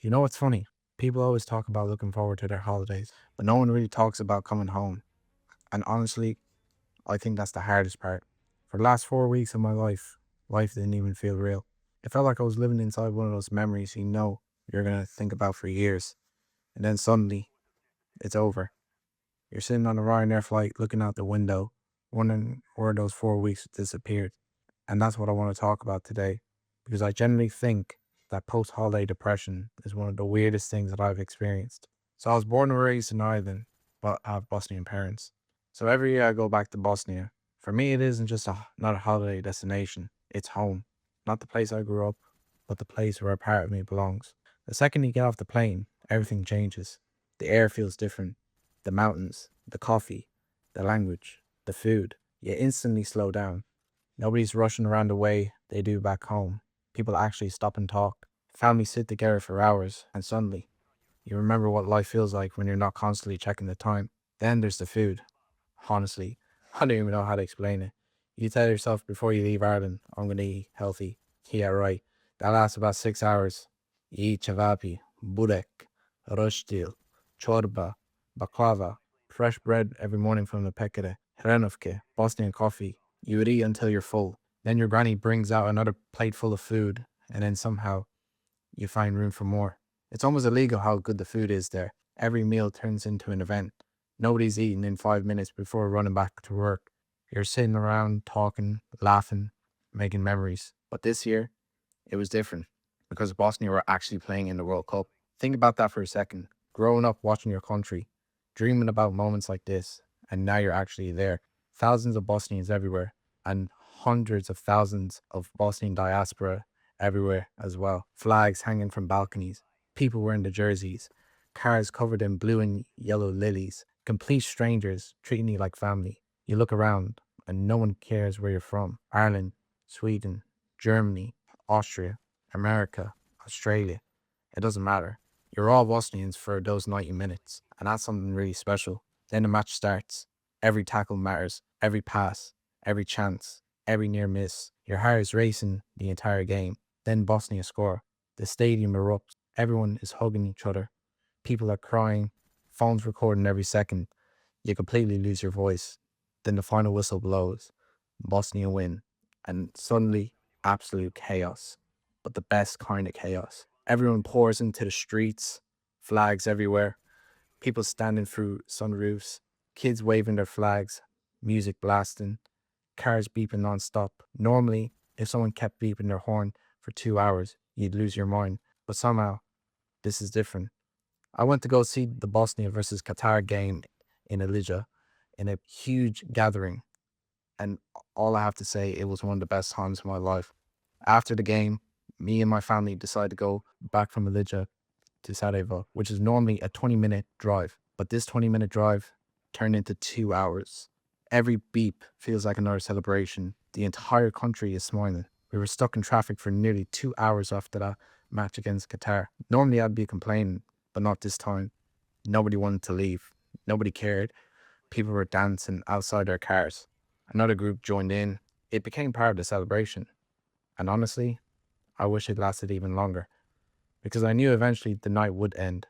You know what's funny? People always talk about looking forward to their holidays, but no one really talks about coming home. And honestly, I think that's the hardest part. For the last 4 weeks of my life didn't even feel real. It felt like I was living inside one of those memories you're going to think about for years. And then suddenly, it's over. You're sitting on a Ryanair flight looking out the window, wondering where those 4 weeks disappeared. And that's what I want to talk about today, because I generally think that post holiday depression is one of the weirdest things that I've experienced. So I was born and raised in Ireland, but I have Bosnian parents. So every year I go back to Bosnia. For me, it isn't just not a holiday destination, it's home. Not the place I grew up, but the place where a part of me belongs. The second you get off the plane, everything changes. The air feels different. The mountains, the coffee, the language, the food. You instantly slow down. Nobody's rushing around the way they do back home. People actually stop and talk. Families sit together for hours, and suddenly, you remember what life feels like when you're not constantly checking the time. Then there's the food. Honestly, I don't even know how to explain it. You tell yourself before you leave Ireland, I'm going to eat healthy. Yeah, right. That lasts about 6 hours. You eat chavapi, burek, roshdil, chorba, baklava, fresh bread every morning from the pekere, hrenovke, Bosnian coffee. You would eat until you're full. Then your granny brings out another plate full of food, and then somehow you find room for more. It's almost illegal how good the food is there. Every meal turns into an event. Nobody's eating in 5 minutes before running back to work. You're sitting around talking, laughing, making memories. But this year, it was different because Bosnia were actually playing in the World Cup. Think about that for a second. Growing up watching your country, dreaming about moments like this, and now you're actually there. Thousands of Bosnians everywhere, and hundreds of thousands of Bosnian diaspora everywhere as well. Flags hanging from balconies, people wearing the jerseys, cars covered in blue and yellow lilies, complete strangers treating you like family. You look around and no one cares where you're from. Ireland, Sweden, Germany, Austria, America, Australia. It doesn't matter. You're all Bosnians for those 90 minutes, and that's something really special. Then the match starts. Every tackle matters, every pass, every chance, every near miss. Your heart is racing the entire game. Then Bosnia score. The stadium erupts. Everyone is hugging each other. People are crying. Phones recording every second. You completely lose your voice. Then the final whistle blows. Bosnia win. And suddenly, absolute chaos. But the best kind of chaos. Everyone pours into the streets, flags everywhere, people standing through sunroofs, kids waving their flags, music blasting, cars beeping nonstop. Normally, if someone kept beeping their horn for 2 hours, you'd lose your mind. But somehow, this is different. I went to go see the Bosnia versus Qatar game in Elija in a huge gathering. And all I have to say, it was one of the best times of my life. After the game, me and my family decided to go back from Elija to Sarajevo, which is normally a 20-minute drive. But this 20-minute drive turned into 2 hours. Every beep feels like another celebration. The entire country is smiling. We were stuck in traffic for nearly 2 hours after that match against Qatar. Normally I'd be complaining, but not this time. Nobody wanted to leave. Nobody cared. People were dancing outside their cars. Another group joined in. It became part of the celebration. And honestly, I wish it lasted even longer because I knew eventually the night would end.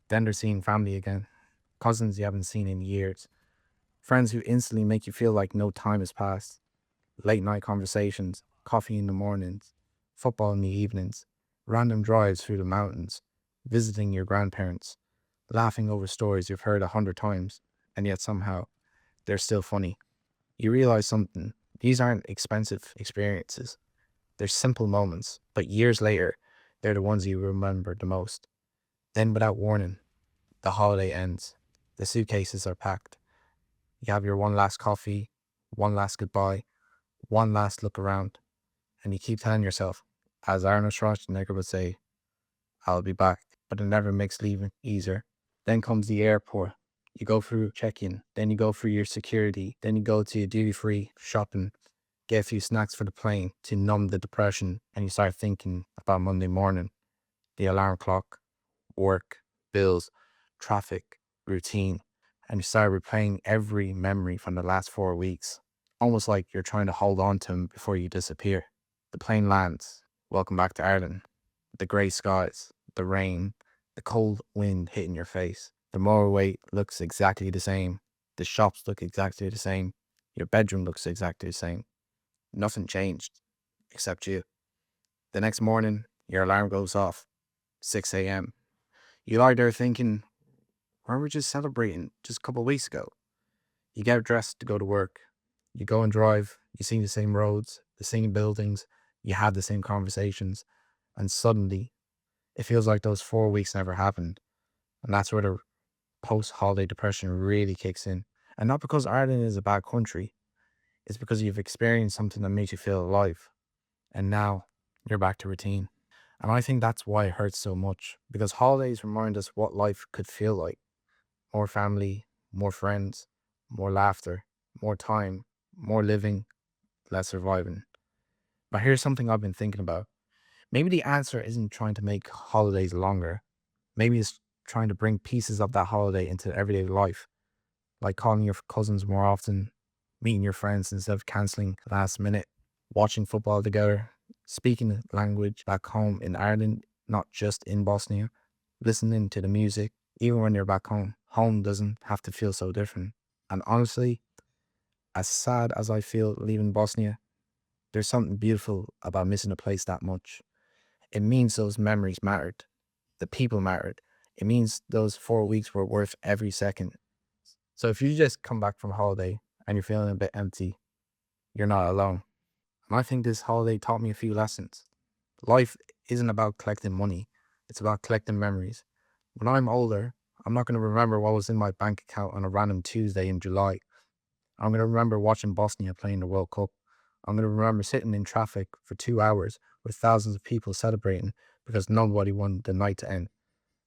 Then they're seeing family again, cousins you haven't seen in years, friends who instantly make you feel like no time has passed, late night conversations, coffee in the mornings, football in the evenings, random drives through the mountains, visiting your grandparents, laughing over stories you've heard 100 times, and yet somehow they're still funny. You realize something. These aren't expensive experiences. They're simple moments, but years later, they're the ones you remember the most. Then, without warning, the holiday ends. The suitcases are packed. You have your one last coffee, one last goodbye, one last look around, and you keep telling yourself, as Arnold Schwarzenegger would say, I'll be back. But it never makes leaving easier. Then comes the airport. You go through check-in, then you go through your security, then you go to your duty-free shopping, get a few snacks for the plane to numb the depression, and you start thinking about Monday morning, the alarm clock, work, bills, traffic, routine, and you start replaying every memory from the last 4 weeks, almost like you're trying to hold on to them before you disappear. The plane lands. Welcome back to Ireland. The grey skies, the rain, the cold wind hitting your face. The motorway looks exactly the same. The shops look exactly the same. Your bedroom looks exactly the same. Nothing changed except you. The next morning, your alarm goes off, 6 a.m. You lie there thinking, why were we just celebrating just a couple of weeks ago? You get dressed to go to work. You go and drive. You see the same roads, the same buildings. You have the same conversations. And suddenly, it feels like those 4 weeks never happened. And that's where the post holiday depression really kicks in. And not because Ireland is a bad country, it's because you've experienced something that makes you feel alive. And now you're back to routine. And I think that's why it hurts so much, because holidays remind us what life could feel like: more family, more friends, more laughter, more time, more living, less surviving. But here's something I've been thinking about. Maybe the answer isn't trying to make holidays longer. Maybe it's trying to bring pieces of that holiday into everyday life, like calling your cousins more often, meeting your friends instead of cancelling last minute, watching football together, speaking the language back home in Ireland, not just in Bosnia, listening to the music, even when you're back home. Home doesn't have to feel so different. And honestly, as sad as I feel leaving Bosnia, there's something beautiful about missing a place that much. It means those memories mattered. The people mattered. It means those 4 weeks were worth every second. So if you just come back from holiday and you're feeling a bit empty, you're not alone. And I think this holiday taught me a few lessons. Life isn't about collecting money, it's about collecting memories. When I'm older, I'm not going to remember what was in my bank account on a random Tuesday in July. I'm going to remember watching Bosnia playing the World Cup. I'm going to remember sitting in traffic for 2 hours with thousands of people celebrating because nobody wanted the night to end.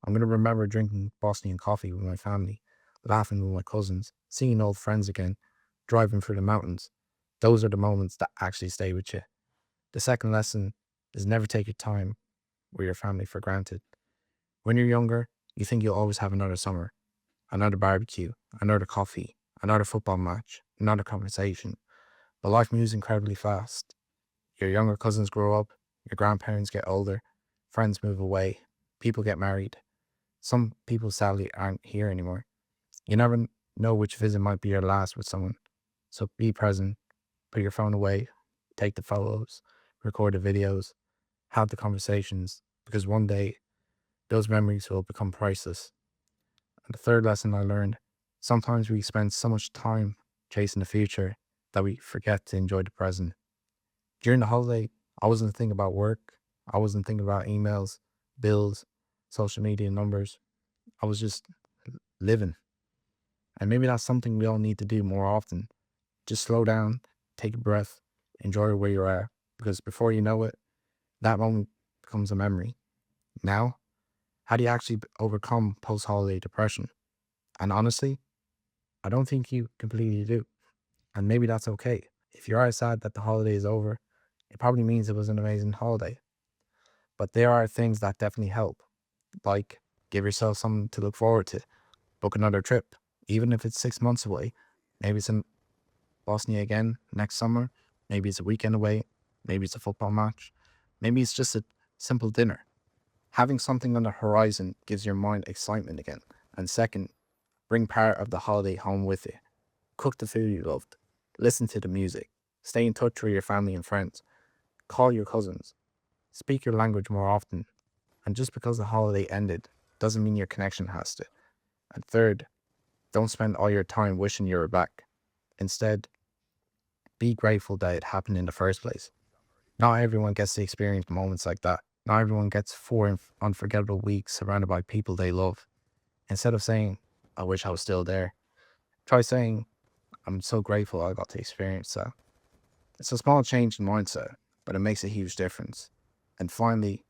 I'm going to remember drinking Bosnian coffee with my family, laughing with my cousins, seeing old friends again, driving through the mountains. Those are the moments that actually stay with you. The second lesson is never take your time with your family for granted. When you're younger, you think you'll always have another summer, another barbecue, another coffee, another football match, another conversation. But life moves incredibly fast. Your younger cousins grow up, your grandparents get older, friends move away, people get married. Some people sadly aren't here anymore. You never know which visit might be your last with someone. So be present, put your phone away, take the photos, record the videos, have the conversations, because one day those memories will become priceless. And the third lesson I learned: sometimes we spend so much time chasing the future that we forget to enjoy the present. During the holiday, I wasn't thinking about work. I wasn't thinking about emails, bills, social media numbers. I was just living. And maybe that's something we all need to do more often. Just slow down, take a breath, enjoy where you are. Because before you know it, that moment becomes a memory. Now, how do you actually overcome post holiday depression? And honestly, I don't think you completely do. And maybe that's okay. If you are sad that the holiday is over, it probably means it was an amazing holiday. But there are things that definitely help, like give yourself something to look forward to, book another trip, even if it's 6 months away. Maybe it's in Bosnia again next summer. Maybe it's a weekend away. Maybe it's a football match. Maybe it's just a simple dinner. Having something on the horizon gives your mind excitement again. And second, bring part of the holiday home with you. Cook the food you loved. Listen to the music. Stay in touch with your family and friends. Call your cousins. Speak your language more often. And just because the holiday ended doesn't mean your connection has to. And third, don't spend all your time wishing you were back. Instead, be grateful that it happened in the first place. Not everyone gets to experience moments like that. Not everyone gets 4 unforgettable weeks surrounded by people they love. Instead of saying, I wish I was still there, try saying, I'm so grateful I got to experience that. It's a small change in mindset, but it makes a huge difference. And finally,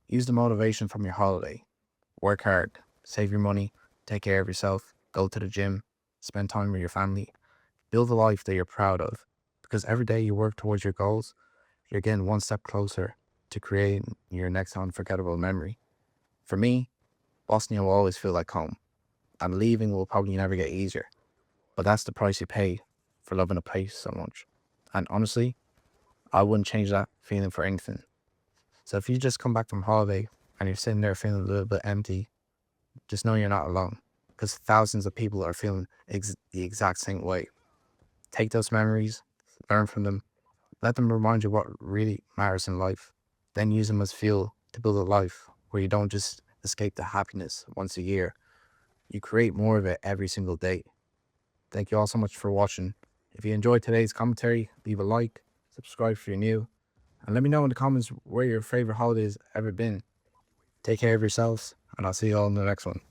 use the motivation from your holiday. Work hard, save your money, take care of yourself, go to the gym, spend time with your family, build a life that you're proud of. Because every day you work towards your goals, you're getting one step closer to creating your next unforgettable memory. For me, Bosnia will always feel like home, and leaving will probably never get easier. But that's the price you pay for loving a place so much. And honestly, I wouldn't change that feeling for anything. So if you just come back from holiday and you're sitting there feeling a little bit empty, just know you're not alone, because thousands of people are feeling the exact same way. Take those memories, learn from them, let them remind you what really matters in life. Then use them as fuel to build a life where you don't just escape the happiness once a year. You create more of it every single day. Thank you all so much for watching. If you enjoyed today's commentary, leave a like, subscribe if you're new, and let me know in the comments where your favorite holiday has ever been. Take care of yourselves, and I'll see you all in the next one.